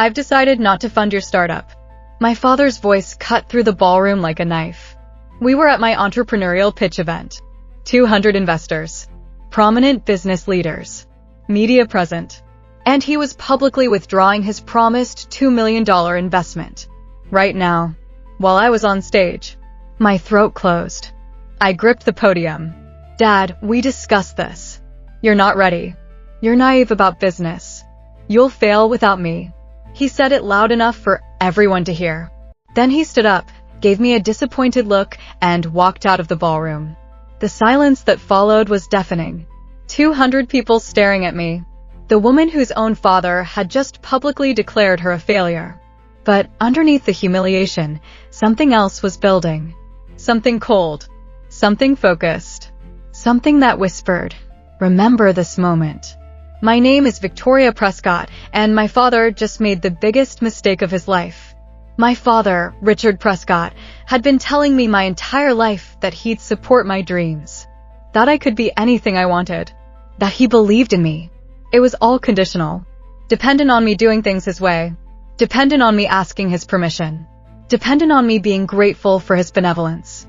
I've decided not to fund your startup." My father's voice cut through the ballroom like a knife. We were at my entrepreneurial pitch event. 200 investors, prominent business leaders, media present, and he was publicly withdrawing his promised $2 million investment. Right now, while I was on stage, my throat closed. I gripped the podium. "Dad, we discussed this. You're not ready. You're naive about business. You'll fail without me." He said it loud enough for everyone to hear. Then he stood up, gave me a disappointed look, and walked out of the ballroom. The silence that followed was deafening. 200 people staring at me. The woman whose own father had just publicly declared her a failure. But underneath the humiliation, something else was building. Something cold. Something focused. Something that whispered, "Remember this moment." My name is Victoria Prescott, and my father just made the biggest mistake of his life. My father, Richard Prescott, had been telling me my entire life that he'd support my dreams, that I could be anything I wanted, that he believed in me. It was all conditional, dependent on me doing things his way, dependent on me asking his permission, dependent on me being grateful for his benevolence.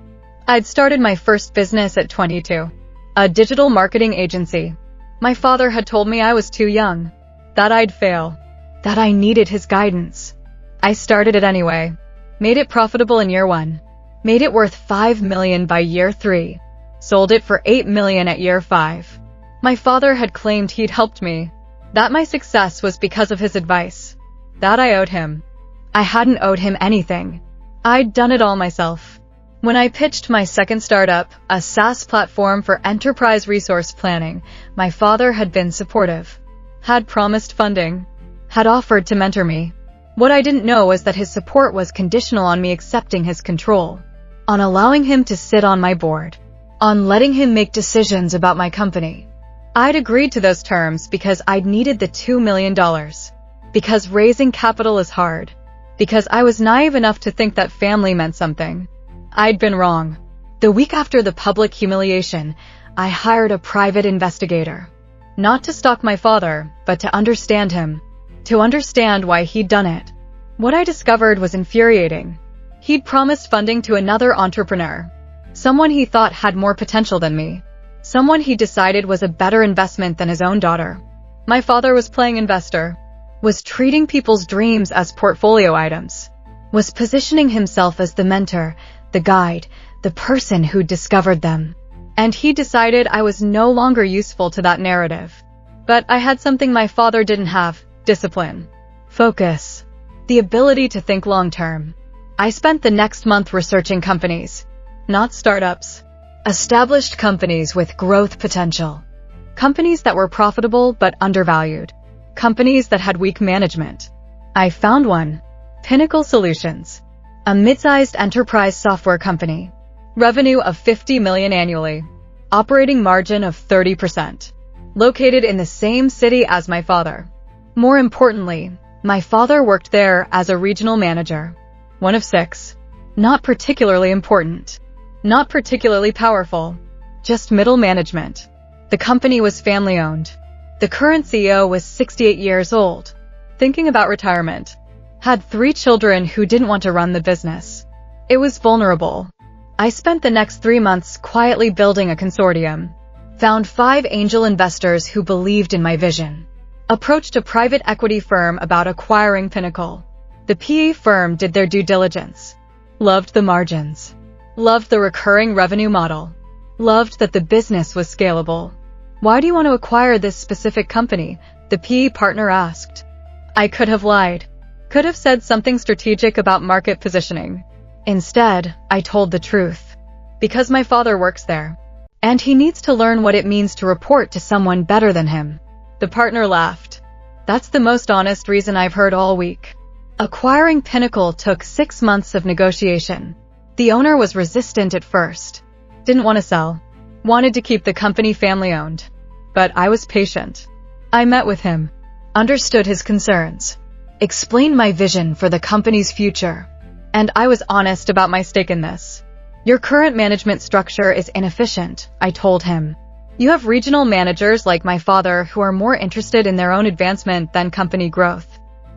I'd started my first business at 22, a digital marketing agency. My father had told me I was too young, that I'd fail, that I needed his guidance. I started it anyway, made it profitable in year 1, made it worth $5 million by year 3, sold it for $8 million at year 5. My father had claimed he'd helped me, that my success was because of his advice, that I owed him. I hadn't owed him anything. I'd done it all myself. When I pitched my second startup, a SaaS platform for enterprise resource planning, my father had been supportive, had promised funding, had offered to mentor me. What I didn't know was that his support was conditional on me accepting his control, on allowing him to sit on my board, on letting him make decisions about my company. I'd agreed to those terms because I'd needed the $2 million, because raising capital is hard, because I was naive enough to think that family meant something. I'd been wrong. The week after the public humiliation, I hired a private investigator. Not to stalk my father, but to understand him. To understand why he'd done it. What I discovered was infuriating. He'd promised funding to another entrepreneur. Someone he thought had more potential than me. Someone he decided was a better investment than his own daughter. My father was playing investor. Was treating people's dreams as portfolio items. Was positioning himself as the mentor, the guide, the person who discovered them. And he decided I was no longer useful to that narrative. But I had something my father didn't have: discipline, focus, the ability to think long-term. I spent the next month researching companies, not startups, established companies with growth potential, companies that were profitable but undervalued, companies that had weak management. I found one, Pinnacle Solutions. A mid-sized enterprise software company. Revenue of $50 million annually. Operating margin of 30%. Located in the same city as my father. More importantly, my father worked there as a regional manager. One of 6. Not particularly important. Not particularly powerful. Just middle management. The company was family-owned. The current CEO was 68 years old. Thinking about retirement. Had 3 children who didn't want to run the business. It was vulnerable. I spent the next 3 months quietly building a consortium. Found 5 angel investors who believed in my vision. Approached a private equity firm about acquiring Pinnacle. The PE firm did their due diligence. Loved the margins. Loved the recurring revenue model. Loved that the business was scalable. "Why do you want to acquire this specific company?" the PE partner asked. I could have lied. Could have said something strategic about market positioning. Instead, I told the truth. Because my father works there. And he needs to learn what it means to report to someone better than him. The partner laughed. That's the most honest reason I've heard all week. Acquiring Pinnacle took 6 months of negotiation. The owner was resistant at first. Didn't want to sell. Wanted to keep the company family-owned. But I was patient. I met with him. Understood his concerns. Explained my vision for the company's future. And I was honest about my stake in this. Your current management structure is inefficient, I told him. You have regional managers like my father who are more interested in their own advancement than company growth.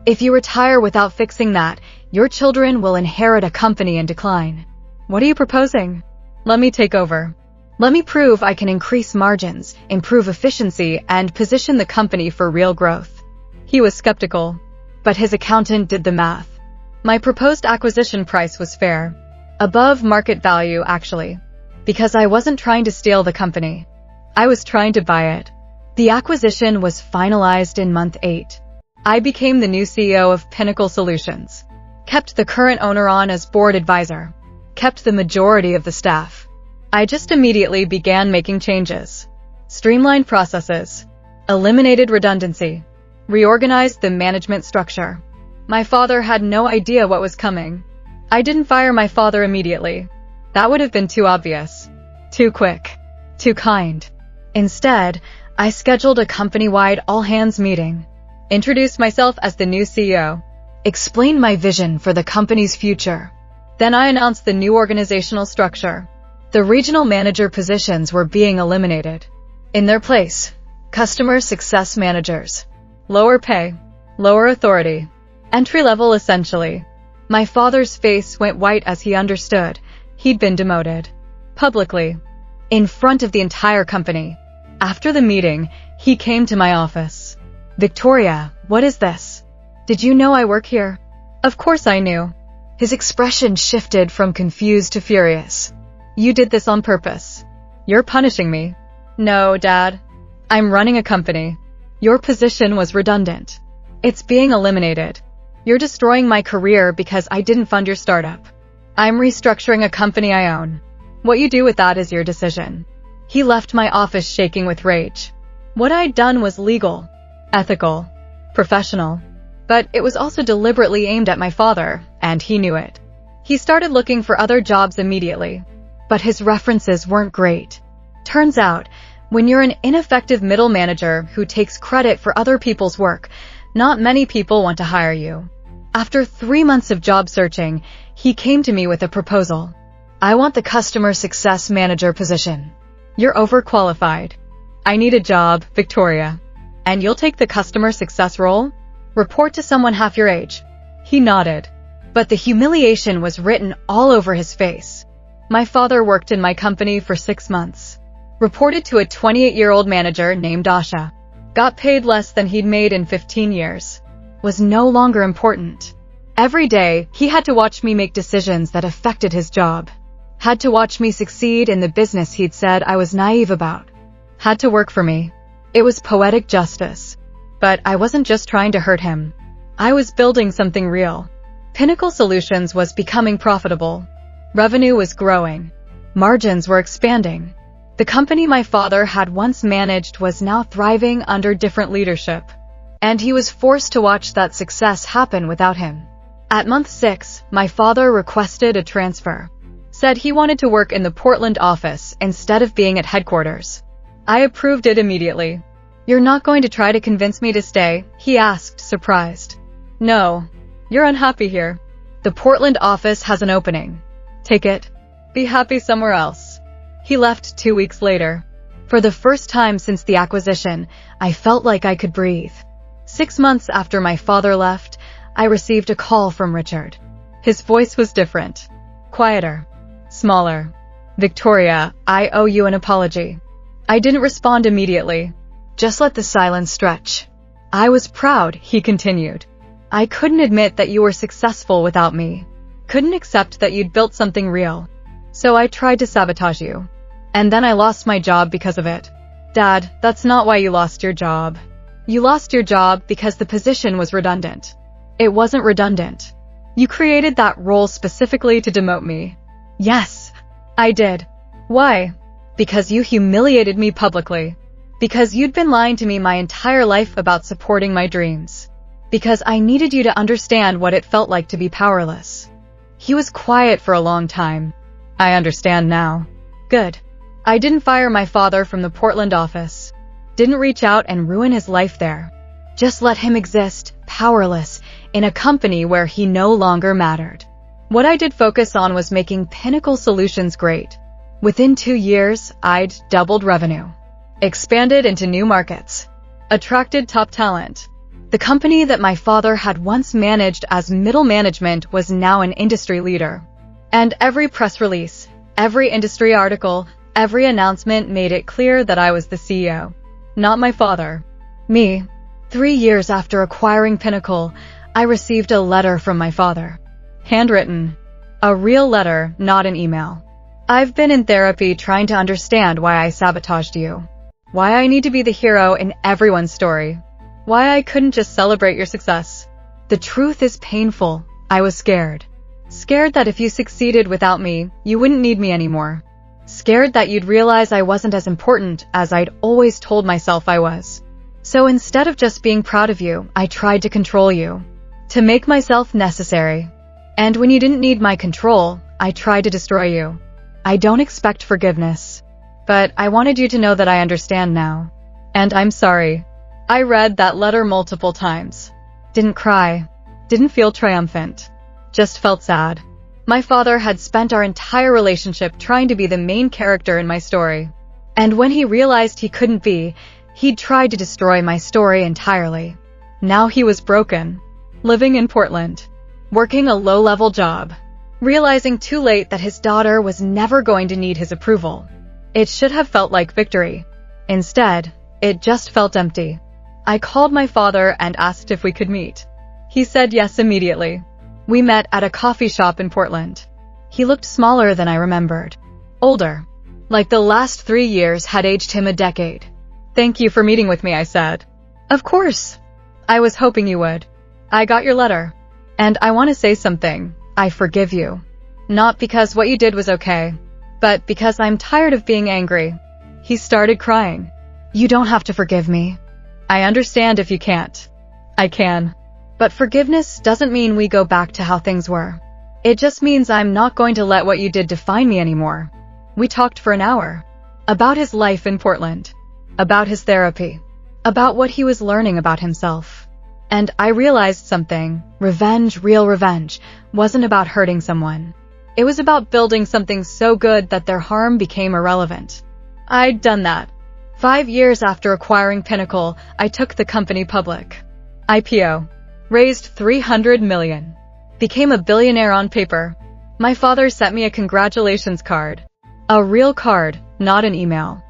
If you retire without fixing that, your children will inherit a company in decline. What are you proposing? Let me take over. Let me prove I can increase margins, improve efficiency, and position the company for real growth. He was skeptical, but his accountant did the math. My proposed acquisition price was fair. Above market value, actually. Because I wasn't trying to steal the company. I was trying to buy it. The acquisition was finalized in month 8. I became the new CEO of Pinnacle Solutions. Kept the current owner on as board advisor. Kept the majority of the staff. I just immediately began making changes. Streamlined processes. Eliminated redundancy. Reorganized the management structure. My father had no idea what was coming. I didn't fire my father immediately. That would have been too obvious. Too quick. Too kind. Instead, I scheduled a company-wide all-hands meeting. Introduced myself as the new CEO. Explained my vision for the company's future. Then I announced the new organizational structure. The regional manager positions were being eliminated. In their place, customer success managers. Lower pay. Lower authority. Entry level essentially. My father's face went white as he understood. He'd been demoted. Publicly. In front of the entire company. After the meeting, he came to my office. Victoria, what is this? Did you know I work here? Of course I knew. His expression shifted from confused to furious. You did this on purpose. You're punishing me. No, Dad. I'm running a company. Your position was redundant. It's being eliminated. You're destroying my career because I didn't fund your startup. I'm restructuring a company I own. What you do with that is your decision. He left my office shaking with rage. What I'd done was legal, ethical, professional, but it was also deliberately aimed at my father, and he knew it. He started looking for other jobs immediately, but his references weren't great. Turns out, when you're an ineffective middle manager who takes credit for other people's work, not many people want to hire you. After 3 months of job searching, he came to me with a proposal. I want the customer success manager position. You're overqualified. I need a job, Victoria. And you'll take the customer success role? Report to someone half your age. He nodded. But the humiliation was written all over his face. My father worked in my company for 6 months. Reported to a 28-year-old manager named Asha. Got paid less than he'd made in 15 years. Was no longer important. Every day, he had to watch me make decisions that affected his job. Had to watch me succeed in the business he'd said I was naive about. Had to work for me. It was poetic justice. But I wasn't just trying to hurt him. I was building something real. Pinnacle Solutions was becoming profitable. Revenue was growing. Margins were expanding. The company my father had once managed was now thriving under different leadership. And he was forced to watch that success happen without him. At month 6, my father requested a transfer. Said he wanted to work in the Portland office instead of being at headquarters. I approved it immediately. You're not going to try to convince me to stay? He asked, surprised. No. You're unhappy here. The Portland office has an opening. Take it. Be happy somewhere else. He left 2 weeks later. For the first time since the acquisition, I felt like I could breathe. 6 months after my father left, I received a call from Richard. His voice was different. Quieter. Smaller. Victoria, I owe you an apology. I didn't respond immediately. Just let the silence stretch. I was proud, he continued. I couldn't admit that you were successful without me. Couldn't accept that you'd built something real. So I tried to sabotage you. And then I lost my job because of it. Dad, that's not why you lost your job. You lost your job because the position was redundant. It wasn't redundant. You created that role specifically to demote me. Yes, I did. Why? Because you humiliated me publicly. Because you'd been lying to me my entire life about supporting my dreams. Because I needed you to understand what it felt like to be powerless. He was quiet for a long time. I understand now. Good. I didn't fire my father from the Portland office. Didn't reach out and ruin his life there. Just let him exist, powerless, in a company where he no longer mattered. What I did focus on was making Pinnacle Solutions great. Within 2 years, I'd doubled revenue. Expanded into new markets. Attracted top talent. The company that my father had once managed as middle management was now an industry leader. And every press release, every industry article, every announcement made it clear that I was the CEO, not my father. Me. 3 years after acquiring Pinnacle, I received a letter from my father. Handwritten. A real letter, not an email. I've been in therapy trying to understand why I sabotaged you. Why I need to be the hero in everyone's story. Why I couldn't just celebrate your success. The truth is painful. I was scared. Scared that if you succeeded without me, you wouldn't need me anymore. Scared that you'd realize I wasn't as important as I'd always told myself I was. So instead of just being proud of you, I tried to control you. To make myself necessary. And when you didn't need my control, I tried to destroy you. I don't expect forgiveness. But I wanted you to know that I understand now. And I'm sorry. I read that letter multiple times. Didn't cry. Didn't feel triumphant. Just felt sad. My father had spent our entire relationship trying to be the main character in my story. And when he realized he couldn't be, he'd tried to destroy my story entirely. Now he was broken. Living in Portland. Working a low-level job. Realizing too late that his daughter was never going to need his approval. It should have felt like victory. Instead, it just felt empty. I called my father and asked if we could meet. He said yes immediately. We met at a coffee shop in Portland. He looked smaller than I remembered. Older. Like the last 3 years had aged him a decade. Thank you for meeting with me, I said. Of course. I was hoping you would. I got your letter. And I want to say something. I forgive you. Not because what you did was okay, but because I'm tired of being angry. He started crying. You don't have to forgive me. I understand if you can't. I can. But forgiveness doesn't mean we go back to how things were. It just means I'm not going to let what you did define me anymore. We talked for an hour. About his life in Portland. About his therapy. About what he was learning about himself. And I realized something. Revenge, real revenge, wasn't about hurting someone. It was about building something so good that their harm became irrelevant. I'd done that. 5 years after acquiring Pinnacle, I took the company public. IPO. Raised $300 million. Became a billionaire on paper. My father sent me a congratulations card. A real card, not an email.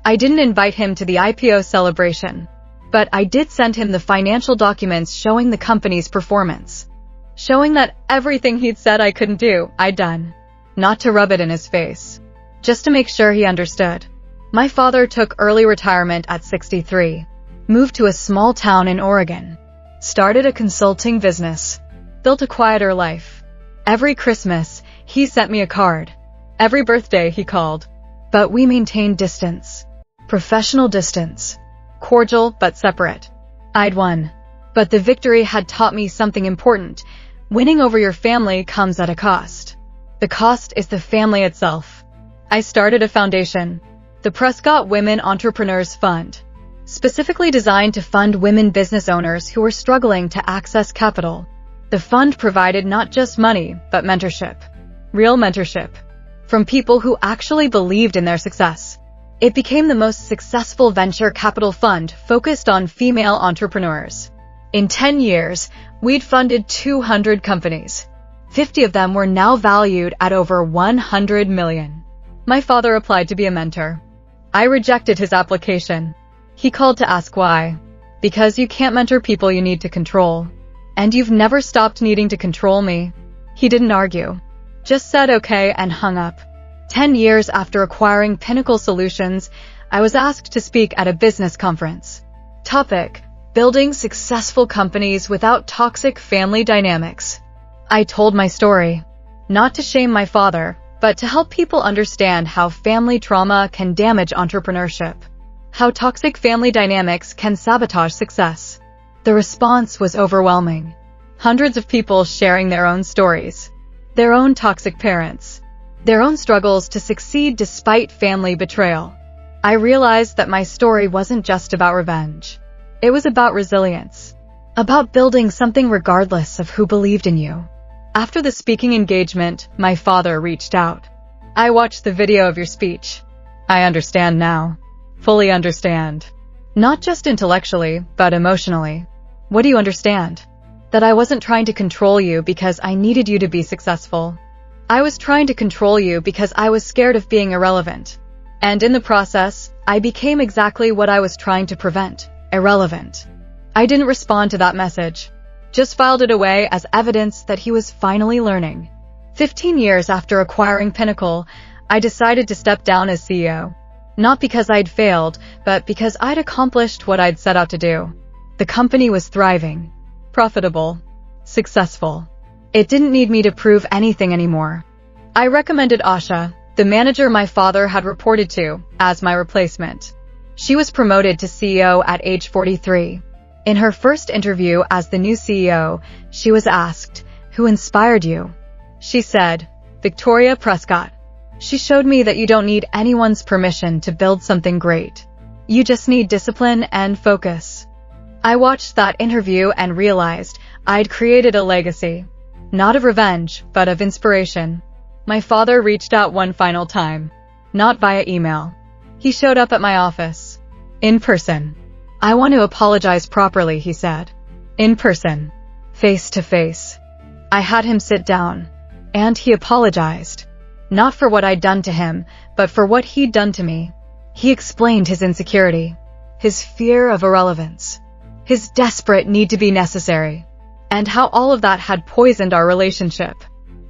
I didn't invite him to the IPO celebration. But I did send him the financial documents showing the company's performance. Showing that everything he'd said I couldn't do, I'd done. Not to rub it in his face. Just to make sure he understood. My father took early retirement at 63. Moved to a small town in Oregon. Started a consulting business. Built a quieter life. Every Christmas, he sent me a card. Every birthday, he called. But we maintained distance. Professional distance. Cordial but separate. I'd won. But the victory had taught me something important. Winning over your family comes at a cost. The cost is the family itself. I started a foundation. The Prescott Women Entrepreneurs Fund. Specifically designed to fund women business owners who were struggling to access capital. The fund provided not just money, but mentorship. Real mentorship. From people who actually believed in their success. It became the most successful venture capital fund focused on female entrepreneurs. In 10 years, we'd funded 200 companies. 50 of them were now valued at over $100 million. My father applied to be a mentor. I rejected his application. He called to ask why. Because you can't mentor people you need to control. And you've never stopped needing to control me. He didn't argue. Just said okay and hung up. 10 years after acquiring Pinnacle Solutions, I was asked to speak at a business conference. Topic: Building successful companies without toxic family dynamics. I told my story. Not to shame my father, but to help people understand how family trauma can damage entrepreneurship. How toxic family dynamics can sabotage success. The response was overwhelming. Hundreds of people sharing their own stories. Their own toxic parents. Their own struggles to succeed despite family betrayal. I realized that my story wasn't just about revenge. It was about resilience. About building something regardless of who believed in you. After the speaking engagement, my father reached out. I watched the video of your speech. I understand now. Fully understand. Not just intellectually, but emotionally. What do you understand? That I wasn't trying to control you because I needed you to be successful. I was trying to control you because I was scared of being irrelevant. And in the process, I became exactly what I was trying to prevent, irrelevant. I didn't respond to that message, just filed it away as evidence that he was finally learning. 15 years after acquiring Pinnacle, I decided to step down as CEO. Not because I'd failed, but because I'd accomplished what I'd set out to do. The company was thriving, profitable, successful. It didn't need me to prove anything anymore. I recommended Asha, the manager my father had reported to, as my replacement. She was promoted to CEO at age 43. In her first interview as the new CEO, she was asked, "Who inspired you?" She said, "Victoria Prescott. She showed me that you don't need anyone's permission to build something great. You just need discipline and focus." I watched that interview and realized I'd created a legacy. Not of revenge, but of inspiration. My father reached out one final time. Not via email. He showed up at my office. In person. "I want to apologize properly," he said. In person. Face to face. I had him sit down. And he apologized. Not for what I'd done to him, but for what he'd done to me. He explained his insecurity, his fear of irrelevance, his desperate need to be necessary, and how all of that had poisoned our relationship.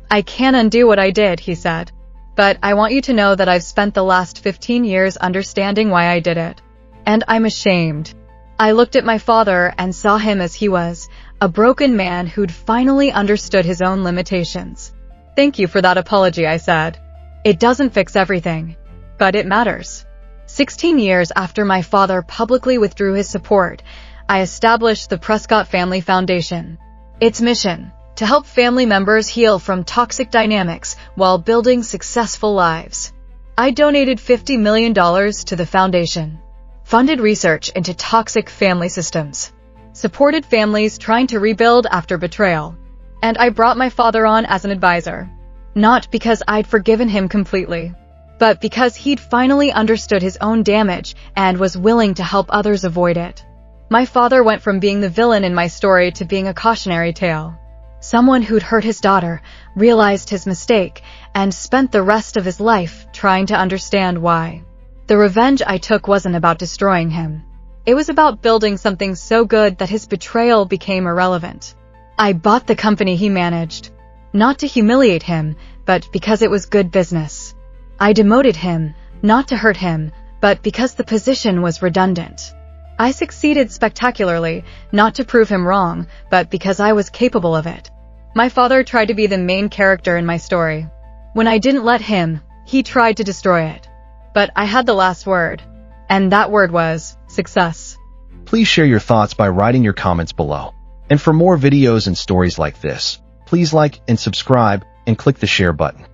"I can't undo what I did," he said. "But I want you to know that I've spent the last 15 years understanding why I did it. And I'm ashamed." I looked at my father and saw him as he was, a broken man who'd finally understood his own limitations. "Thank you for that apology," I said. "It doesn't fix everything, but it matters." 16 years after my father publicly withdrew his support, I established the Prescott Family Foundation. Its mission: to help family members heal from toxic dynamics while building successful lives. I donated $50 million to the foundation, funded research into toxic family systems, supported families trying to rebuild after betrayal, and I brought my father on as an advisor. Not because I'd forgiven him completely, but because he'd finally understood his own damage and was willing to help others avoid it. My father went from being the villain in my story to being a cautionary tale. Someone who'd hurt his daughter, realized his mistake, and spent the rest of his life trying to understand why. The revenge I took wasn't about destroying him. It was about building something so good that his betrayal became irrelevant. I bought the company he managed, not to humiliate him, but because it was good business. I demoted him, not to hurt him, but because the position was redundant. I succeeded spectacularly, not to prove him wrong, but because I was capable of it. My father tried to be the main character in my story. When I didn't let him, he tried to destroy it. But I had the last word, and that word was success. Please share your thoughts by writing your comments below. And for more videos and stories like this, please like and subscribe and click the share button.